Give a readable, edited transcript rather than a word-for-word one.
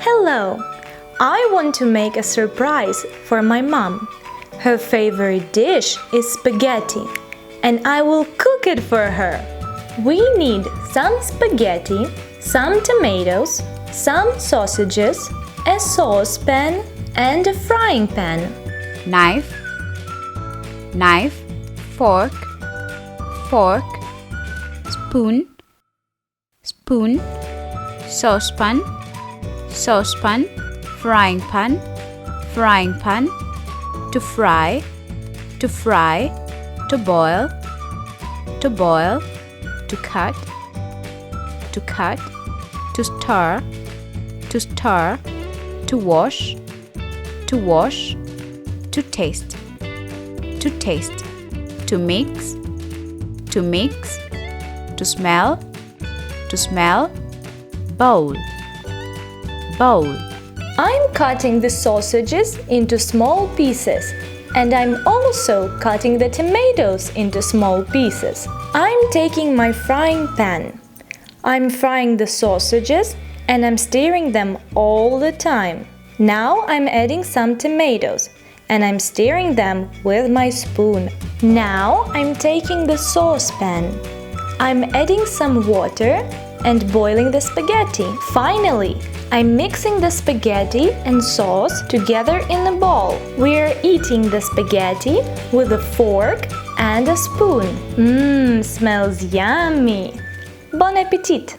Hello! I want to make a surprise for my mom. Her favorite dish is spaghetti, and I will cook it for her. We need some spaghetti, some tomatoes, some sausages, a saucepan, and a frying pan. Knife, fork, spoon, saucepan, frying pan, to fry, to boil, to cut, to stir, to wash, to taste, to mix, to smell, bowl. I'm cutting the sausages into small pieces, and I'm also cutting the tomatoes into small pieces. I'm taking my frying pan. I'm frying the sausages and I'm stirring them all the time. Now I'm adding some tomatoes and I'm stirring them with my spoon. Now I'm taking the saucepan. I'm adding some water and boiling the spaghetti. Finally, I'm mixing the spaghetti and sauce together in a bowl. We're eating the spaghetti with a fork and a spoon. Smells yummy! Bon appetit!